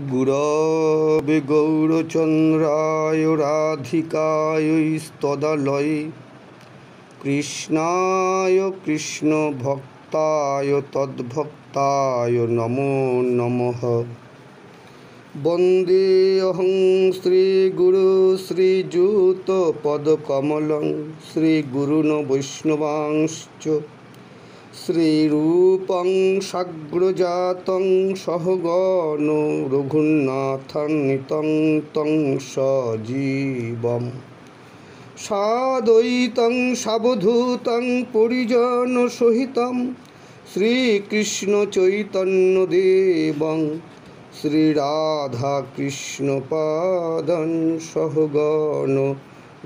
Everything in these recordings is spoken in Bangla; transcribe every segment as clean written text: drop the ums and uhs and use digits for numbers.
गुरवे गौरचन्द्राय राधिकायै कृष्णाय कृष्णभक्ताय तद्भक्ताय नमो नमः। वन्देऽहं श्रीगुरु श्रीयुतपदकमलं श्रीगुरून् वैष्णवांश्च श्रीरूपं साग्रजातं सहगणो रघुनाथान्वितं तं सजीवं साद्वैतं सावधूतं परिजनसहितं श्रीकृष्णचैतन्यदेवं श्रीराधाकृष्णपादं सहगणो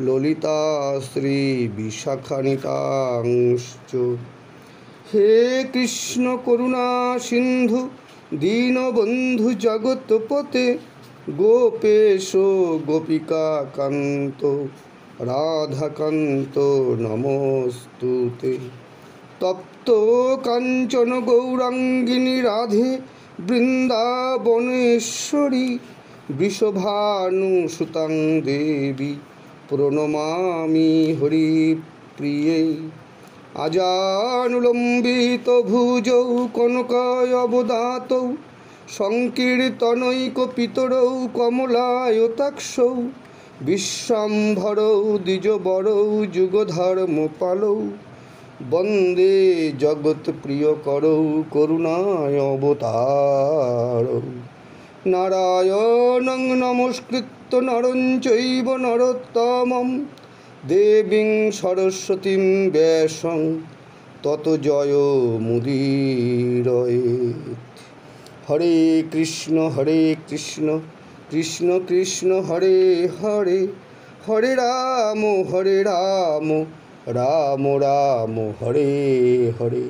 ललिता श्रीविशाखान्वितांश्च। हे कृष्ण करुणा सिंधु दीनबंधु जगत्पते गोपेश गोपिका कांत राधाकांत नमोस्तुते। तप्त कांचन गौरांगिनी राधे वृंदावनेश्वरी वृषभानुसुतां देवी प्रणमामि हरिप्रिये। आजानुलम्बित भुजौ कनकायवदातौ संकीर्तनैकपितरौ कमलायताक्षौ विश्वाम्भरौ द्विजवरौ जुगधर्मपालौ वन्दे जगत्प्रियकरौ करुणावतारौ। नारायणं नमस्कृत्य नरं चैव नरोत्तमं देवीं सरस्वतीं व्यासं ततो जयमुदीरयेत्। हरे कृष्ण कृष्ण कृष्ण हरे हरे हरे राम राम राम हरे हरे।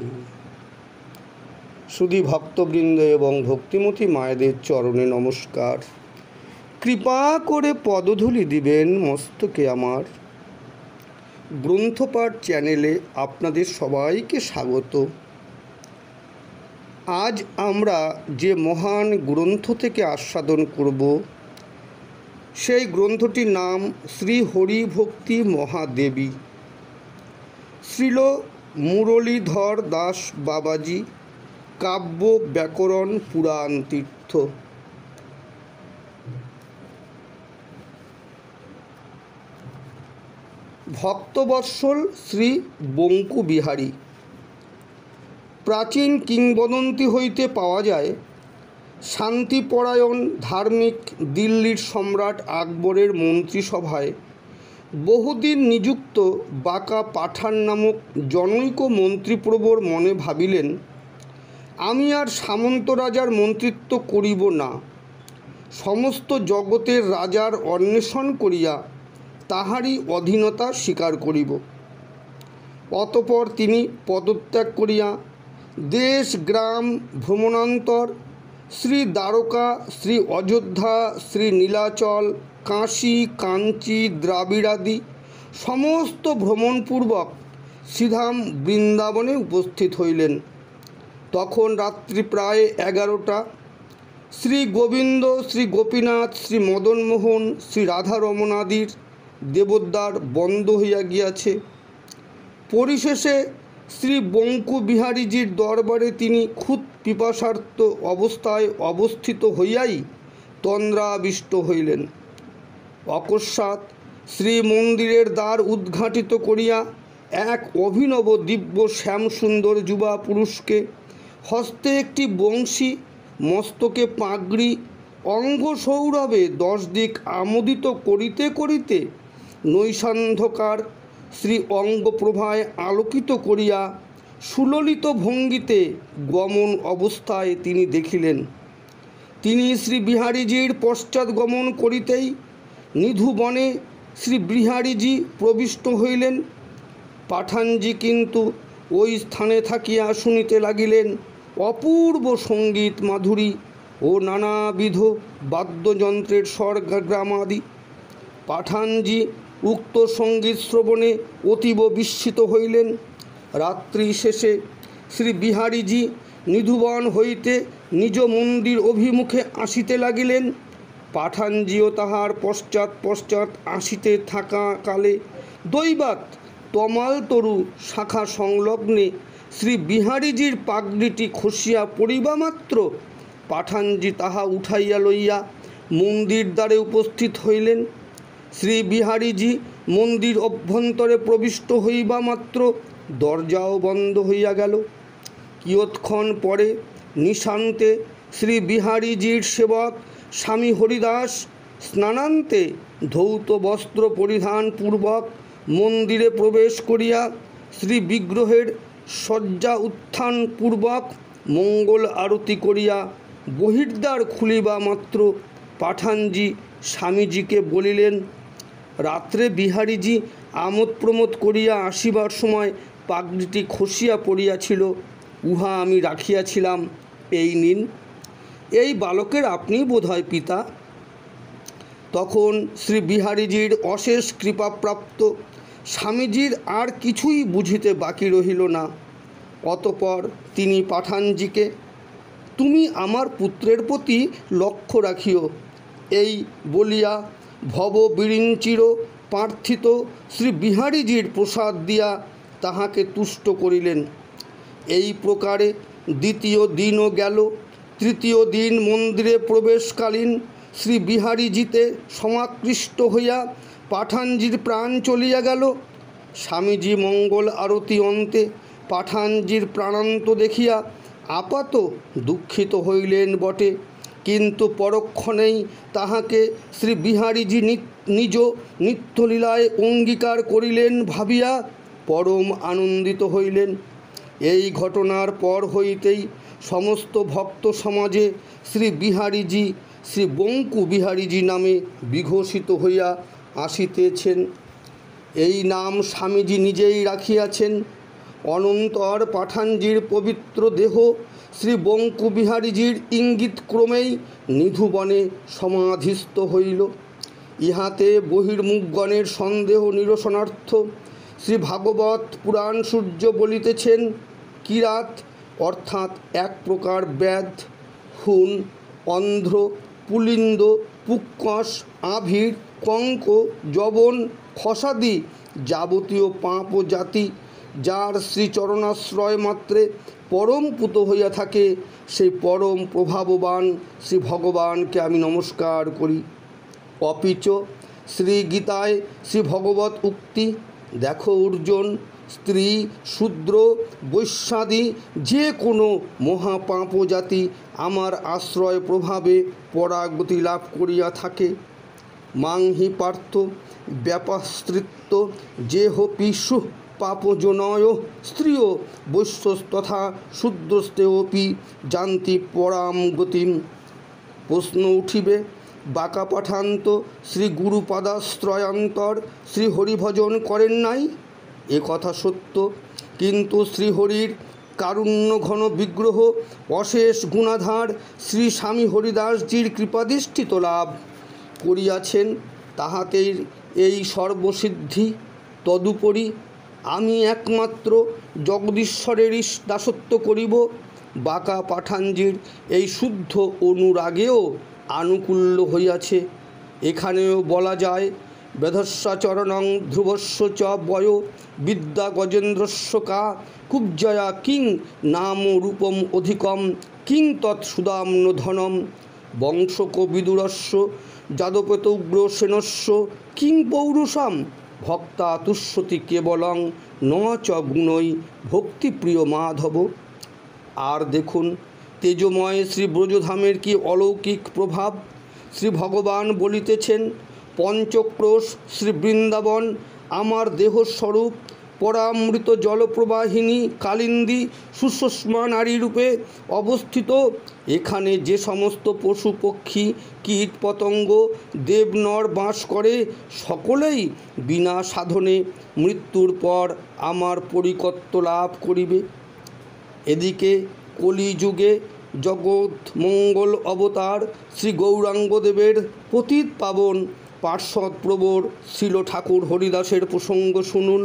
सुधी भक्तबृंद एवं भक्तिमती मायेदेर चरणे नमस्कार। कृपा करे पदधूलि दिबेन मस्तके आमार। ग्रंथपाठ चैनेले आपनादेर सबाइके स्वागत। आज आमरा जे महान ग्रंथ थेके आस्वादन करब सेई ग्रंथटिर नाम श्री हरिभक्ति महादेवी। श्रील मुरलीधर दास बाबाजी काव्य व्याकरण पुराण तीर्थ। भक्तवत्सल श्री बंकु बिहारी। प्राचीन किंबदंती हईते पावा जाए शांतिपरायण धार्मिक दिल्लीर सम्राट আকবরের मंत्रिसभाय बहुदिन नियुक्त बाका पाठान नामक जनैक मंत्रिप्रवर मने भाबिलेन आमी आर सामंत राजार मंत्रित्व करिब ना, समस्त जगतेर राजार अन्वेषण करिया ताहारी अधीनता स्वीकार करिब। अतपर तिनी पदत्याग करिया देश ग्राम भ्रमणान्तर श्री द्वारका श्री अयोध्या श्री नीलाचल काशी कांची द्राविड़ादि समस्त भ्रमणपूर्वक सीधाम बृंदावने उपस्थित हইলেন। तखन रात्रि प्राय 11टा। श्री गोविंद श्री गोपीनाथ श्री मदनमोहन श्री राधारमणादिर देवद्वार बंद हইয়া গিয়াছে। परिशेषे श्री बंकु बिहारीजीर दरबारे तिनी खुद पिपासार्थ अवस्थाय अवस्थित हইয়াই तंद्राविष्ट हইলেন। अकस्मात् श्री मंदिरेर द्वार उद्घाटित करिया एक अभिनव दिव्य श्याम सुंदर युवा पुरुषके हस्ते एकटी बंशी मस्तके पागड़ी अंग सौरभे 10 दिक आमोदित करिते करिते नैशान्धकार श्री अंग प्रभाय आलोकित करिया सुललित भंगिते गमन अवस्थाय तिनी देखिलेन। तिनी श्री बिहारीजीर पश्चात गमन करितेई निधु बने श्री बिहारीजी प्रविष्ट हইলেন। पाठानजी किन्तु ओई स्थाने थाकिया शुनिते लागिलेन अपूर्व संगीत माधुरी ओ नानाविध वाद्ययंत्रेर स्वर्गग्रामादि। पाठानजी उक्त संगीत श्रवणे अतीव विस्मित हইলেন। रात्रि शेषे श्री बिहारीजी নিধুবন হইতে নিজ মন্দির অভিমুখে আসিতে লাগিলেন। পাঠানজিও তাহার পশ্চাৎ পশ্চাৎ আসিতে থাকা কালে দৈবাৎ তমাল তরু শাখা সংলগ্নে শ্রী বিহারীজির পাগড়িটি খসিয়া পড়িবা মাত্র পাঠানজি তাহা উঠাইয়া লইয়া মন্দির দ্বারে উপস্থিত হইলেন। শ্রী বিহারীজি মন্দির অভ্যন্তরে প্রবিষ্ট হইবা মাত্র দরজাও বন্ধ হইয়া গেল। কিয়ৎক্ষণ পরে নিশান্তে শ্রী বিহারীজির সেবক স্বামী হরিদাস স্নানান্তে ধৌত বস্ত্র পরিধান পূর্বক মন্দিরে প্রবেশ করিয়া শ্রী বিগ্রহের শয্যা উত্থান পূর্বক মঙ্গল আরতি করিয়া বহির্দ্বার খুলিবা মাত্র পাঠানজি স্বামীজিকে বলিলেন, রাত্রে বিহারীজি আমোদ প্রমোদ করিয়া আসিবার সময় পাগড়িটি খসিয়া পড়িয়াছিল, উহা আমি রাখিয়াছিলাম, এই নিন। এই বালকের আপনি বোধহয় পিতা। তখন শ্রী বিহারীজির অশেষ কৃপাপ্রাপ্ত স্বামীজির আর কিছুই বুঝিতে বাকি রহিল না। অতঃপর তিনি পাঠানজিকে, তুমি আমার পুত্রের প্রতি লক্ষ্য রাখিও, এই বলিয়া ভববিরিঞ্চির প্রার্থিত শ্রী বিহারীজির প্রসাদ দিয়া তাহাকে তুষ্ট করিলেন। এই প্রকারে দ্বিতীয় দিনও গেল। তৃতীয় দিন মন্দিরে প্রবেশকালীন শ্রী বিহারীজিতে সমাকৃষ্ট হইয়া পাঠানজির প্রাণ চলিয়া গেল। স্বামীজি মঙ্গল আরতি অন্তে পাঠানজির প্রাণান্ত দেখিয়া আপাত দুঃখিত হইলেন বটে, কিন্তু পরক্ষণেই তাহাকে শ্রী বিহারীজি নিজ নিত্যলীলায় অঙ্গীকার করিলেন ভাবিয়া পরম আনন্দিত হইলেন। এই ঘটনার পর হইতেই সমস্ত ভক্ত সমাজে শ্রী বিহারীজি শ্রী বঙ্কু বিহারীজি নামে বিঘোষিত হইয়া আসিতেছেন। এই নাম স্বামীজি নিজেই রাখিয়াছেন। অনন্তর পাঠানজির পবিত্র দেহ শ্রী বঙ্কু বিহারীজির ইঙ্গিত ক্রমেই নিধুবনে সমাধিস্থ হইল। ইহাতে বহির্মুখগণের সন্দেহ নিরসনার্থ শ্রী ভাগবত পুরাণ সূর্য বলিতেছেন, কিরাত অর্থাৎ এক প্রকার ব্যাধ, হুন, অন্ধ্র, পুলিন্দ, পুক্কস, আভির, কঙ্ক, যবন, খসাদি যাবতীয় পাপ ও জাতি যার শ্রীচরণাশ্রয় মাত্রে পরম পুত হইয়া থাকে, সেই পরম প্রভাববান শ্রী ভগবানকে আমি নমস্কার করি। অপিচ শ্রী গীতায় শ্রী ভগবত উক্তি, দেখো অর্জুন, স্ত্রী, শূদ্র, বৈশ্যাদি যে কোনো মহাপাপ জাতি আমার আশ্রয় প্রভাবে পরাগতি লাভ করিয়া থাকে। মাংহি পার্থ ব্যাপাশ্রিত্য যেহপি সুঃ পাপজনয় স্ত্রিয় বৈশ্যস্তথা শূদ্রস্তেপি জানতি পরাম গতিম। প্রশ্ন উঠিবে, বাঁকা পাঠান্ত শ্রী গুরুপাদাশ্রয়ান্তর শ্রী হরিভজন করেন নাই? এ কথা সত্য, কিন্তু শ্রীহরির কারুণ্যঘন বিগ্রহ অশেষ গুণাধার শ্রী স্বামী হরিদাসজির কৃপাদৃষ্টিত লাভ করিয়াছেন, তাহাতেই এই সর্বসিদ্ধি। তদুপরি আমি একমাত্র জগদীশ্বরেরই দাসত্ব করিব। বাঁকা পাঠানজির এই শুদ্ধ অনুরাগেও আনুকূল্য হইয়াছে। এখানেও বলা যায়, বেধস্যাচরণং ধ্রুবস্য চ বয় বিদ্যা গজেন্দ্রস্য কা কুব্জয়া কিং নাম রূপম অধিকম কিং তৎসুদাম্ন ধনম বংশক বিদুরস্য যাদপতৌগ্র সেনস্য কিং পৌরুষাম ভক্তা তুষ্যতি কেবলং ন চ গুণৈ ভক্তিপ্রিয় মাধব। আর দেখুন, তেজময় শ্রী ব্রজধামের কি অলৌকিক প্রভাব। শ্রী ভগবান বলিতেছেন, পঞ্চক্রোশ শ্রী বৃন্দাবন আমার দেহস্বরূপ, পরামৃত জলপ্রবাহিনী কালিন্দী সুষমা নারী রূপে অবস্থিত। এখানে যে সমস্ত পশু পক্ষী কীট পতঙ্গ দেবনর বাস করে, সকলেই বিনা সাধনে মৃত্যুর পর আমার পরিকর্ত্য লাভ করিবে। এদিকে কলিযুগে জগৎ মঙ্গল অবতার শ্রী গৌরাঙ্গদেবের পতিত পাবন পার্শ্বদ প্রবর শ্রীল ঠাকুর হরিদাসের প্রসঙ্গ শুনুন।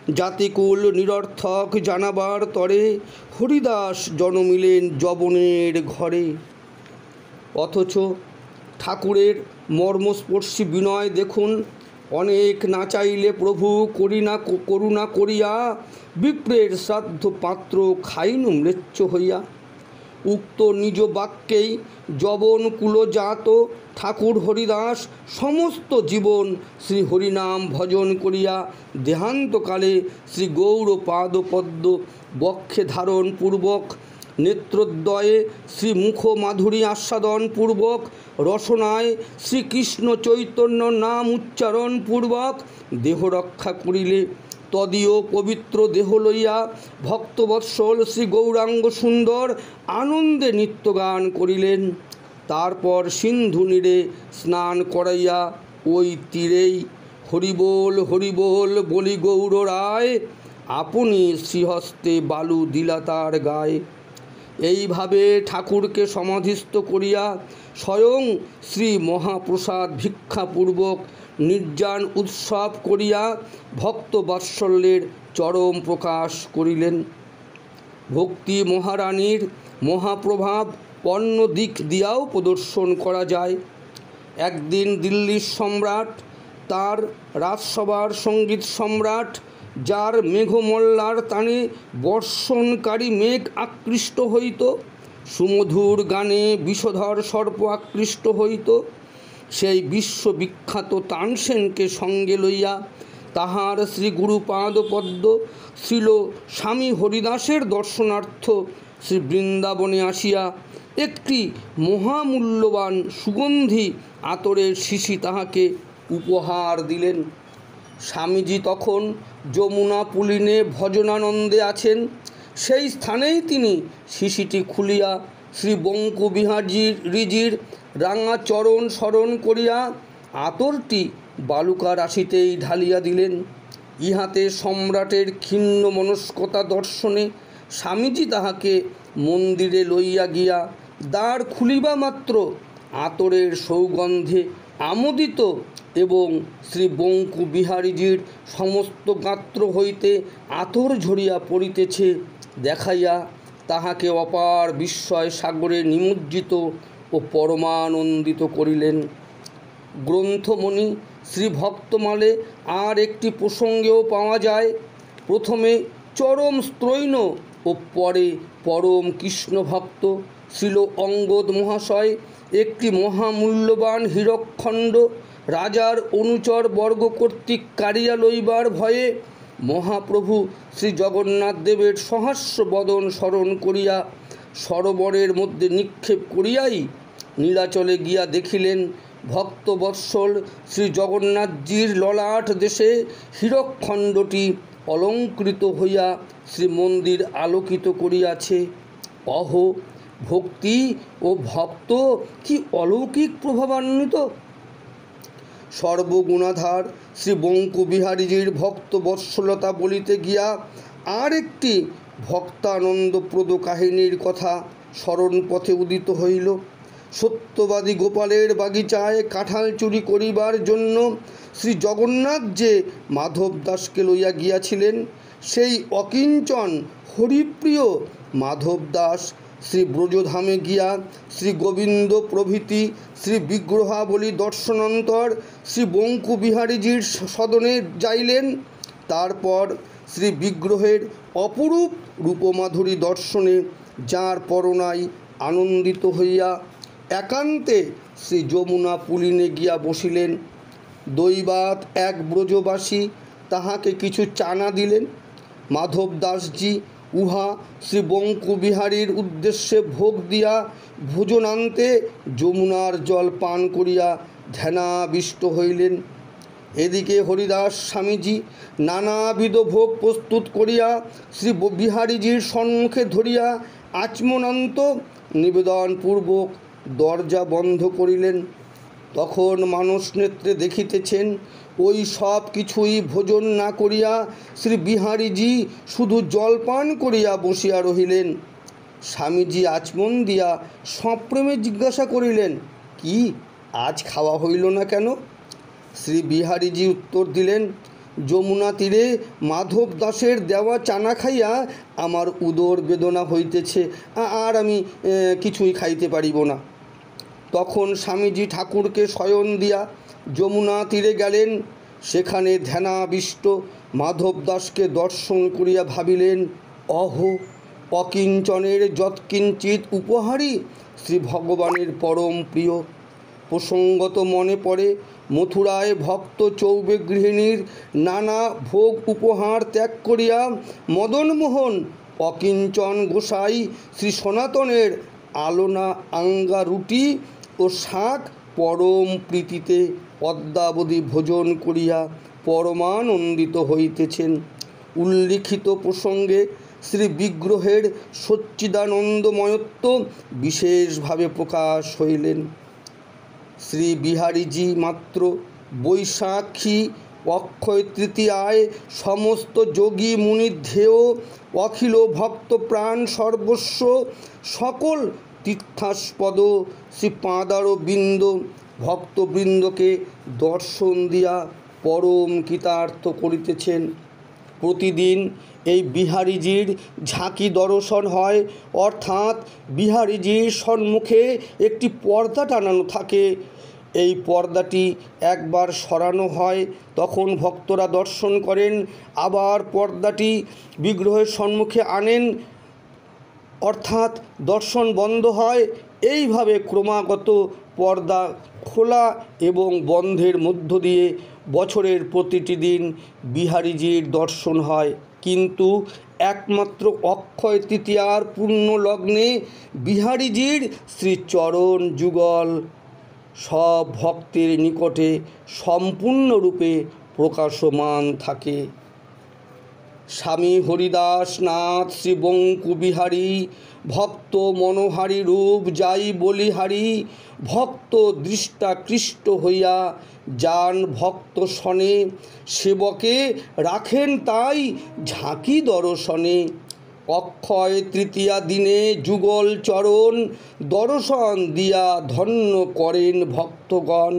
জাতিকুল নিরর্থক জানাবার তরে হরিদাস জন্মিলেন যবনের ঘরে। অথচ ঠাকুরের মর্মস্পর্শী বিনয় দেখুন। অনেক না চাইলে প্রভু করুণা করিয়া বিপ্রের শ্রাদ্ধ পাত্র খাইনু ম্লেচ্ছ হইয়া। উক্ত নিজ বাক্যেই যবন কুলজাত ঠাকুর হরিদাস সমস্ত জীবন শ্রী হরিনাম ভজন করিয়া দেহান্তকালে শ্রী গৌর পাদপদ্ম বক্ষে ধারণ পূর্বক নেত্রদ্বয়ে শ্রী মুখ মাধুরী আস্বাদন পূর্বক রসনায় শ্রীকৃষ্ণ চৈতন্য নাম উচ্চারণ পূর্বক দেহ রক্ষা করিলে তদীয় পবিত্র দেহ লইয়া ভক্তবৎসল শ্রী গৌরাঙ্গ সুন্দর আনন্দে নিত্যগান করিলেন। তারপর সিন্ধু নীরে স্নান করাইয়া ওই তীরেই হরিবোল হরিবোল বলি গৌর রায় আপনি শ্রীহস্তে বালু দিলা তার গায়ে। এইভাবে ঠাকুরকে সমাধিস্থ করিয়া স্বয়ং শ্রী মহাপ্রসাদ ভিক্ষাপূর্বক নির্যান উৎসব করিয়া ভক্তবাৎসল্যের চরম প্রকাশ করিলেন। ভক্তি মহারানীর মহাপ্রভাব অন্য দিক দিয়াও প্রদর্শন করা যায়। একদিন দিল্লির সম্রাট তার রাজসভার সঙ্গীত সম্রাট, যার মেঘমল্লার টানে বর্ষণকারী মেঘ আকৃষ্ট হইত, সুমধুর গানে বিষধর সর্প আকৃষ্ট হইত, সেই বিশ্ববিখ্যাত তানসেনকে সঙ্গে লইয়া তাহার শ্রী গুরুপাদপদ্ম ছিল স্বামী হরিদাসের দর্শনার্থ শ্রী বৃন্দাবনে আসিয়া একটি মহামূল্যবান সুগন্ধি আতরের শিশি তাহাকে উপহার দিলেন। স্বামীজি তখন যমুনা পুলিনে ভজনানন্দে আছেন। সেই স্থানেই তিনি শিশিটি খুলিয়া শ্রী বঙ্কু বিহারীজির রাঙা চরণ স্মরণ করিয়া আতরটি বালুকা রাশিতেই ঢালিয়া দিলেন। ইহাতে সম্রাটের ক্ষীণ মনস্কতা দর্শনে স্বামীজি তাহাকে মন্দিরে লইয়া গিয়া দ্বার খুলিবা মাত্র আতরের সৌগন্ধে আমোদিত এবং শ্রী বঙ্কু বিহারীজির সমস্ত গাত্র হইতে আতর ঝরিয়া পড়িতেছে দেখাইয়া তাহাকে অপার বিস্ময় সাগরে নিমজ্জিত ও পরমানন্দিত করিলেন। গ্রন্থমণি শ্রী ভক্তমালে আর একটি প্রসঙ্গেও পাওয়া যায়। প্রথমে চরম স্ত্রৈণ ও পরে পরম কৃষ্ণভক্ত ছিল অঙ্গদ মহাশয় একটি মহামূল্যবান হীরকখণ্ড রাজার অনুচর বর্গ কর্তৃক কাড়িয়া লইবার ভয়ে মহাপ্রভু শ্রী জগন্নাথ দেবের সহাস্য বদন স্মরণ করিয়া সরোবরের মধ্যে নিক্ষেপ করিয়াই নীলাচলে গিয়া দেখিলেন ভক্তবৎসল শ্রী জগন্নাথজির ললাট দেশে হীরকখণ্ডটি অলঙ্কৃত হইয়া শ্রীমন্দির আলোকিত করিয়াছে। অহো, ভক্তি ও ভক্ত কি অলৌকিক প্রভাবান্বিত! সর্বগুণাধার শ্রী বঙ্কু বিহারীজির ভক্তবৎসলতা বলিতে গিয়া আর একটি ভক্তানন্দপ্রদ কাহিনীর কথা স্মরণ পথে উদিত হইল। সত্যবাদী গোপালের বাগিচায় কাঁঠাল চুরি করিবার জন্য শ্রী জগন্নাথ যে মাধব দাসকে লইয়া গিয়াছিলেন, সেই অকিঞ্চন হরিপ্রিয় মাধব দাস শ্রী ব্রজধামে গিয়া শ্রী গোবিন্দ প্রভৃতি শ্রী বিগ্রহাবলী দর্শনান্তর শ্রী বঙ্কু বিহারীজির সদনে যাইলেন। তারপর শ্রী বিগ্রহের অপরূপ রূপমাধুরী দর্শনে যার পরনায় আনন্দিত হইয়া একান্তে শ্রী যমুনা পুলিনে গিয়া বসিলেন। দৈবাত এক ব্রজবাসী তাহাকে কিছু চানা দিলেন। মাধব দাসজি উহা শ্রী বঙ্কু বিহারীর উদ্দেশ্যে ভোগ দিয়া ভোজনান্তে যমুনার জল পান করিয়া ধ্যানাবিষ্ট হইলেন। এদিকে হরিদাস স্বামীজি নানাবিধ ভোগ প্রস্তুত করিয়া শ্রী বিহারীজির সম্মুখে ধরিয়া আচমনান্ত নিবেদনপূর্বক দরজা বন্ধ করিলেন। তখন মানস নেত্রে দেখিতেছেন ওই সব কিছুই ভোজন না করিয়া শ্রী বিহারীজি শুধু জলপান করিয়া বসিয়া রহিলেন। স্বামীজি আচমন দিয়া সপ্রেমে জিজ্ঞাসা করিলেন, কি আজ খাওয়া হইল না কেন? শ্রী বিহারীজি উত্তর দিলেন, যমুনা তীরে মাধব দাসের দেওয়া চানা খাইয়া আমার উদর বেদনা হইতেছে, আর আমি কিছুই খাইতে পারিব না। তখন স্বামীজি ঠাকুরকে শয়ন দিয়া যমুনা তীরে গেলেন। সেখানে ধ্যানাবিষ্ট মাধব দাসকে দর্শন করিয়া ভাবিলেন, অহো, অকিঞ্চনের যৎকিঞ্চিৎ উপহারই শ্রী ভগবানের পরম প্রিয়। প্রসঙ্গত মনে পড়ে মথুরায় ভক্ত চৌবে গৃহিণীর নানা ভোগ উপহার ত্যাগ করিয়া মদনমোহন অকিঞ্চন গোসাই শ্রী সনাতনের আলোনা আঙ্গা রুটি ও শাক পরম প্রীতিতে অদ্যাবধি ভোজন করিয়া পরমানন্দিত হইতেছেন। উল্লিখিত প্রসঙ্গে শ্রী বিগ্রহের সচ্চিদানন্দময়ত্ব বিশেষভাবে প্রকাশ হইলেন। শ্রী বিহারীজি মাত্র বৈশাখী অক্ষয় তৃতীয়ায় সমস্ত যোগী মুনিধ্যেয় অখিল ভক্ত প্রাণ সর্বস্ব সকল তীর্থাস্পদ শ্রী পাদারবিন্দ ভক্তবৃন্দকে দর্শন দিয়া পরম কৃতার্থ করিতেছেন। প্রতিদিন এই বিহারীজির ঝাঁকি দর্শন হয়, অর্থাৎ বিহারীজির সম্মুখে একটি পর্দা টানানো থাকে। এই পর্দাটি একবার সরানো হয়, তখন ভক্তরা দর্শন করেন, আবার পর্দাটি বিগ্রহের সম্মুখে আনেন, অর্থাৎ দর্শন বন্ধ হয়। এইভাবে ক্রমাগত পর্দা খোলা এবং বন্ধের মধ্য দিয়ে বছরের প্রতিটি দিন বিহারীজির দর্শন হয়। কিন্তু একমাত্র অক্ষয় তৃতীয়ার পূর্ণ লগ্নে বিহারীজির শ্রীচরণ যুগল সব ভক্তের নিকটে সম্পূর্ণরূপে প্রকাশমান থাকে। স্বামী হরিদাস নাথ শ্রী বঙ্কু বিহারী ভক্ত মনোহারী রূপ যাই বলিহারী, ভক্ত দৃষ্টাকৃষ্ট হইয়া যান ভক্ত শনে, সেবকে রাখেন তাই ঝাঁকি দর্শনে। অক্ষয় তৃতীয়া দিনে যুগল চরণ দর্শন দিয়া ধন্য করেন ভক্তগণ।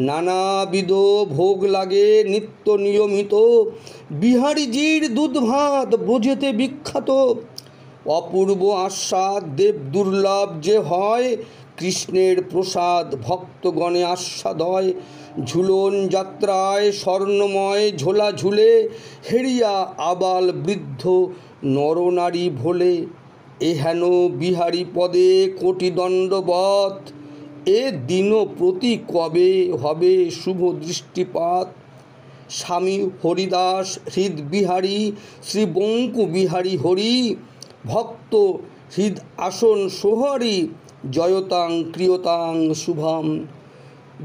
নানাবিধ ভোগ লাগে নিত্য নিয়মিত, বিহারীজির দুধ ভাত বোঝেতে বিখ্যাত। অপূর্ব আস্বাদ দেব দুর্লভ যে হয়, কৃষ্ণের প্রসাদ ভক্তগণে আস্বাদয়। ঝুলন যাত্রায় স্বর্ণময় ঝোলা ঝুলে, হেরিয়া আবাল বৃদ্ধ নরনারী ভোলে। এহেন বিহারী পদে কোটি দণ্ডবৎ, এ দিন প্রতি কবে হবে শুভ দৃষ্টিপাত। স্বামী হরিদাস হৃদ বিহারী শ্রী বঙ্কু বিহারী হরি, ভক্ত হৃদ আসন সোহারি জয়তাং ক্রিয়তাং শুভম।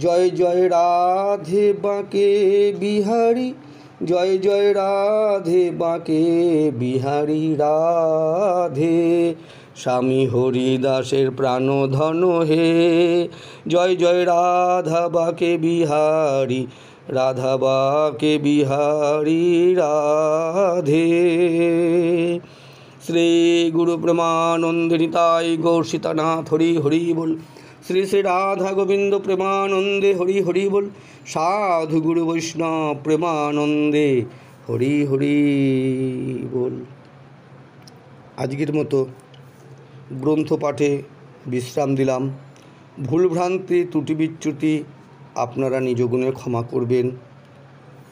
জয় জয় রাধে বাঁকে বিহারী, জয় জয় রাধে বাঁকে বিহারী রাধে। স্বামী হরিদাসের প্রাণধন হে, জয় জয় রাধা বাঁকে বিহারী, রাধা বাঁকে বিহারী রাধে। শ্রী গুরু প্রেমানন্দে নিতাই গৌর সীতানাথ হরি হরি বল। শ্রী শ্রী রাধা গোবিন্দ প্রেমানন্দে হরি হরি বল। সাধু গুরু বৈষ্ণব প্রেমানন্দে হরি হরি বল। আজকের মতো গ্রন্থ পাঠে বিশ্রাম দিলাম। ভুলভ্রান্তি ত্রুটি বিচ্যুতি আপনারা নিজ গুণে ক্ষমা করবেন।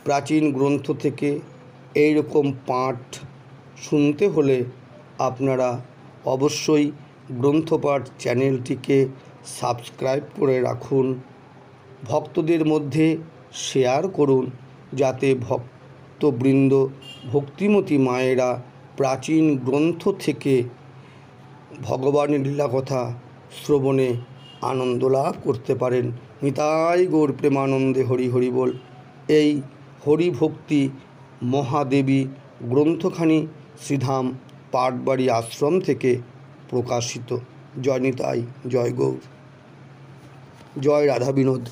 প্রাচীন গ্রন্থ থেকে এই রকম পাঠ শুনতে হলে আপনারা অবশ্যই গ্রন্থপাঠ চ্যানেলটিকে সাবস্ক্রাইব করে রাখুন, ভক্তদের মধ্যে শেয়ার করুন, যাতে ভক্তবৃন্দ ভক্তিমতী মায়েরা প্রাচীন গ্রন্থ থেকে ভগবানের লীলাকথা শ্রবণে আনন্দ লাভ করতে পারেন। নিতাই গৌর প্রেমানন্দে হরি হরি বল। এই হরিভক্তি মহাদেবী গ্রন্থখানি শ্রীধাম পাটবাড়ি আশ্রম থেকে প্রকাশিত। জয় নিতাই, জয় গৌর, জয় রাধা বিনোদ।